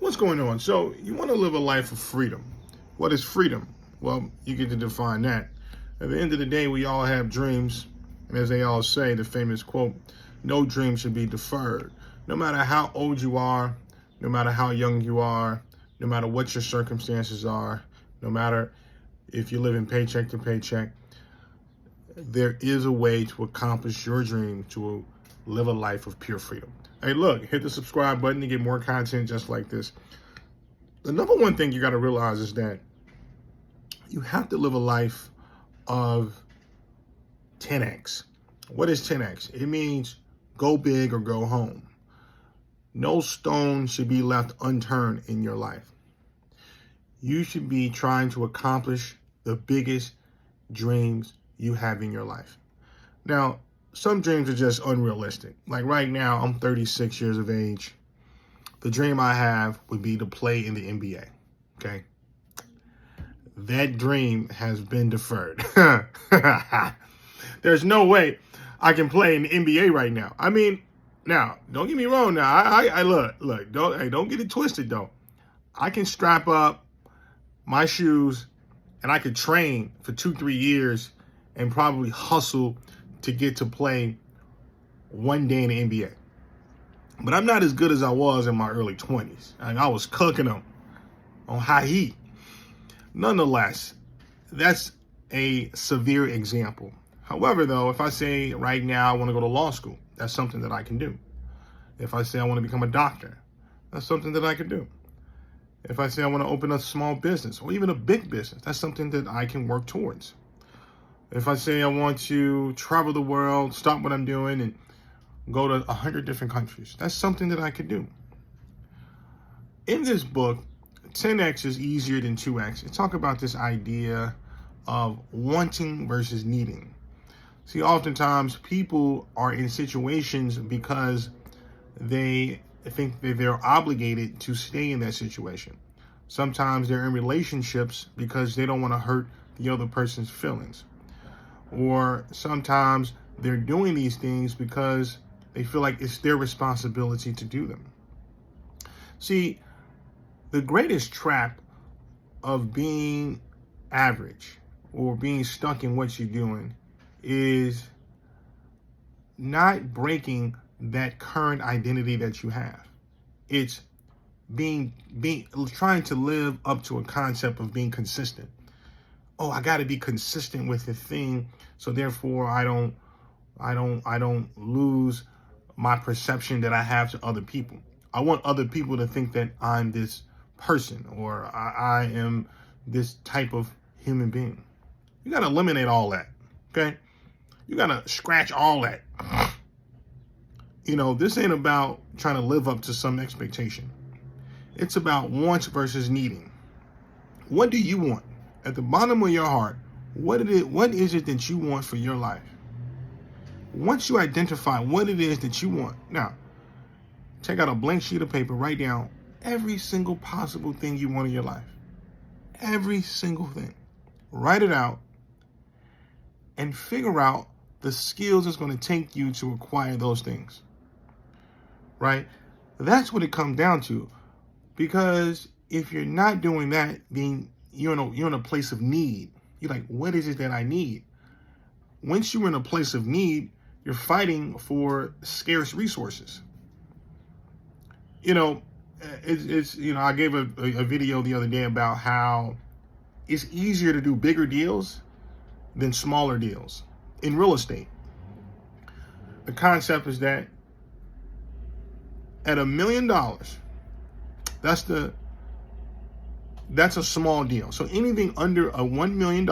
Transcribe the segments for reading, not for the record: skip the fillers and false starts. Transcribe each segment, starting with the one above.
What's going on? So you want to live a life of freedom. What is freedom? Well, you get to define that. At the end of the day, we all have dreams. And as they all say, the famous quote, no dream should be deferred. No matter how old you are, no matter how young you are, no matter what your circumstances are, no matter if you're living paycheck to paycheck, there is a way to accomplish your dream, to live a life of pure freedom. Hey, look, hit the subscribe button to get more content just like this. The number one thing you got to realize is that you have to live a life of 10x. What is 10x? It means go big or go home. No stone should be left unturned in your life. You should be trying to accomplish the biggest dreams you have in your life. Now, some dreams are just unrealistic. Like right now, I'm 36 years of age. The dream I have would be to play in the NBA, okay? That dream has been deferred. There's no way I can play in the NBA right now. I mean, now, don't get me wrong now. I look, don't get it twisted though. I can strap up my shoes and I could train for 2-3 years and probably hustle to get to play one day in the NBA. But I'm not as good as I was in my early 20s. I was cooking them on high heat. Nonetheless, that's a severe example. However, though, if I say right now I want to go to law school, that's something that I can do. If I say I want to become a doctor, that's something that I can do. If I say I want to open a small business or even a big business, that's something that I can work towards. If I say I want to travel the world, stop what I'm doing and go to 100 different countries, that's something that I could do. In this book, 10x is easier than 2x. It talks about this idea of wanting versus needing. See, oftentimes people are in situations because they think that they're obligated to stay in that situation. Sometimes they're in relationships because they don't want to hurt the other person's feelings. Or sometimes they're doing these things because they feel like it's their responsibility to do them. See, the greatest trap of being average or being stuck in what you're doing is not breaking that current identity that you have. It's trying to live up to a concept of being consistent. Oh, I got to be consistent with the thing, so therefore I don't lose my perception that I have to other people. I want other people to think that I'm this person or I am this type of human being. You got to eliminate all that, okay? You got to scratch all that. You know, this ain't about trying to live up to some expectation. It's about wants versus needing. What do you want? At the bottom of your heart, what is it that you want for your life? Once you identify what it is that you want, now, take out a blank sheet of paper, write down every single possible thing you want in your life. Every single thing. Write it out and figure out the skills it's going to take you to acquire those things. Right? That's what it comes down to. Because if you're not doing that, then you're in a place of need. You're like, what is it that I need? Once you're in a place of need, you're fighting for scarce resources. You know, I gave a video the other day about how it's easier to do bigger deals than smaller deals in real estate. The concept is that at $1 million, that's a small deal. So anything under a $1 million,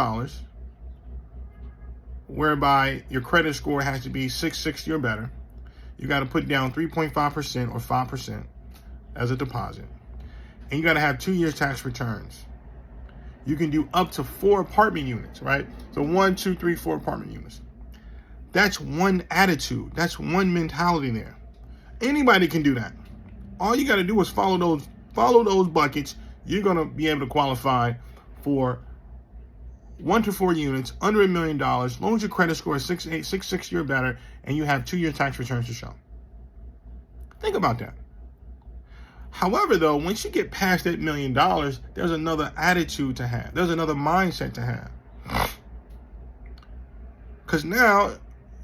whereby your credit score has to be 660 or better, you got to put down 3.5% or 5% as a deposit. And you got to have 2 years tax returns. You can do up to 4 apartment units, right? So 1, 2, 3, 4 apartment units. That's one attitude. That's one mentality there. Anybody can do that. All you got to do is follow those buckets. You're going to be able to qualify for 1 to 4 units under $1 million, as long as your credit score is 660 or better, and you have 2 year tax returns to show. Think about that. However, though, once you get past that $1 million, there's another attitude to have. There's another mindset to have. Because now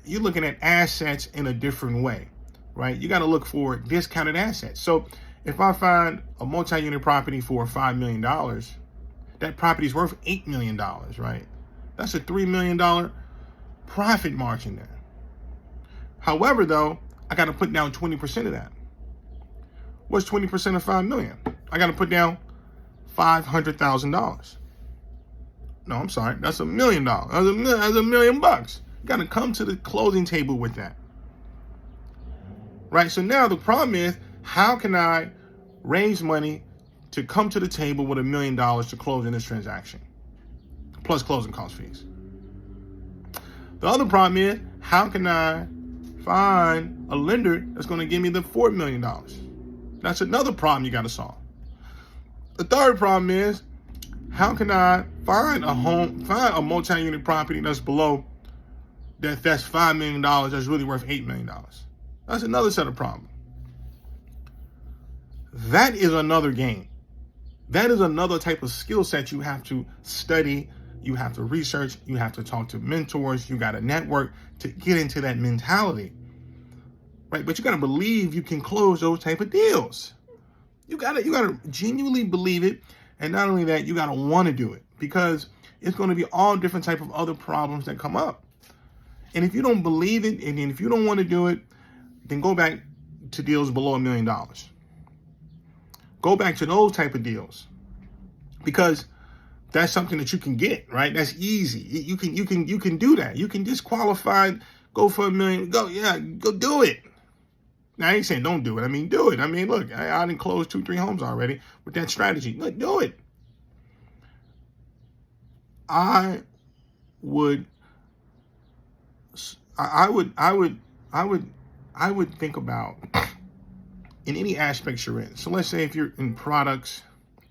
you're looking at assets in a different way, right? You got to look for discounted assets. So if I find a multi-unit property for $5 million, that property is worth $8 million, right? That's a $3 million profit margin there. However, though, I got to put down 20% of that. What's 20% of $5 million? I got to put down $500,000. No, I'm sorry. That's $1 million. That's $1 million. You got to come to the closing table with that. Right? So now the problem is, how can I raise money to come to the table with $1 million to close in this transaction? Plus closing cost fees. The other problem is, how can I find a lender that's going to give me the $4 million? That's another problem you got to solve. The third problem is, how can I find a multi-unit property that's below that's $5 million that's really worth $8 million? That's another set of problems. That is another game. That is another type of skill set you have to study, you have to research, you have to talk to mentors, you got to network to get into that mentality. Right? But you got to believe you can close those type of deals. You got to genuinely believe it. And not only that, you got to want to do it, because it's going to be all different type of other problems that come up. And if you don't believe it, and if you don't want to do it, then go back to deals below $1 million. Go back to those type of deals, because that's something that you can get, right? That's easy. You can do that. You can disqualify, go for $1 million. Go do it. Now, I ain't saying don't do it. I mean, do it. I mean, look, I didn't close 2-3 homes already with that strategy. Look, do it. I would think about, in any aspect you're in. So let's say if you're in products,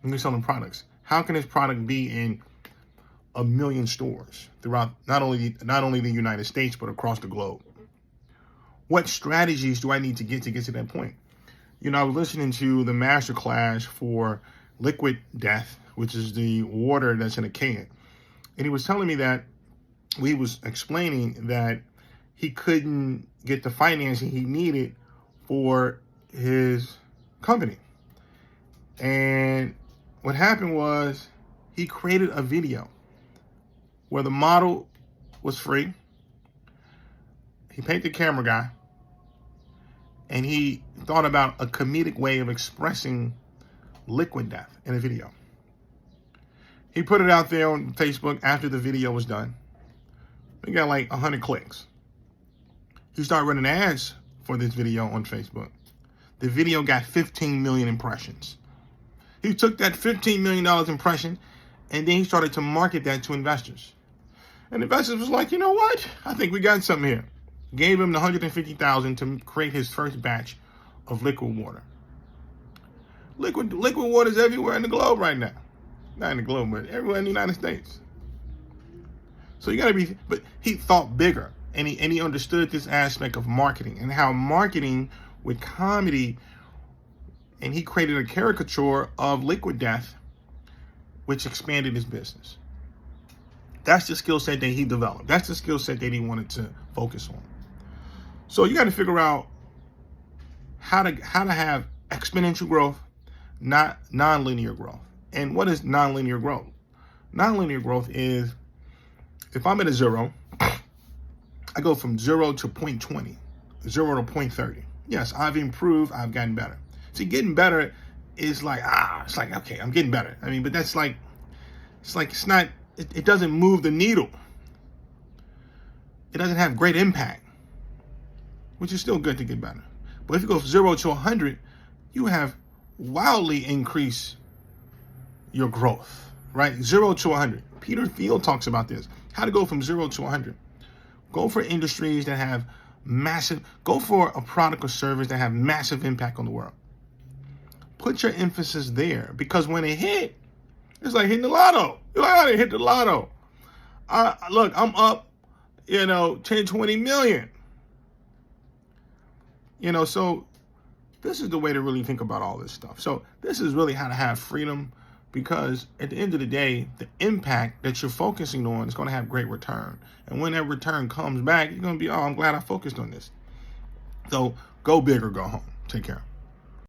and you're selling products, how can this product be in 1 million stores throughout not only the United States, but across the globe? What strategies do I need to get to that point? You know, I was listening to the masterclass for Liquid Death, which is the water that's in a can. And he was telling me that he was explaining that he couldn't get the financing he needed for his company. And what happened was, he created a video where the model was free. He paid the camera guy, and he thought about a comedic way of expressing liquid death in a video. He put it out there on Facebook after the video was done. He got like 100 clicks. He started running ads for this video on Facebook. The video got 15 million impressions. He took that $15 million impression, and then he started to market that to investors. And investors was like, you know what? I think we got something here. Gave him the $150,000 to create his first batch of liquid water. Liquid water is everywhere in the globe right now. Not in the globe, but everywhere in the United States. So you got to be, but he thought bigger, and he understood this aspect of marketing and how marketing with comedy, and he created a caricature of Liquid Death, which expanded his business. That's the skill set that he developed. That's the skill set that he wanted to focus on. So you got to figure out how to have exponential growth, not nonlinear growth. And what is nonlinear growth? Nonlinear growth is, if I'm at a 0, I go from 0 to 0.20, 0 to 0.30. Yes, I've improved. I've gotten better. See, getting better is like, it's like, okay, I'm getting better. I mean, but that's like, it's not, it doesn't move the needle. It doesn't have great impact, which is still good to get better. But if you go from 0 to 100, you have wildly increased your growth, right? 0 to 100. Peter Thiel talks about this, how to go from 0 to 100. Go for industries that have go for a product or service that have massive impact on the world. Put your emphasis there, because when it hit, it's like hitting the lotto. You're like, I didn't hit the lotto. Look, I'm up, 10, 20 million. So this is the way to really think about all this stuff. So this is really how to have freedom, because at the end of the day, the impact that you're focusing on is going to have great return. And when that return comes back, you're going to be, oh, I'm glad I focused on this. So go big or go home. Take care.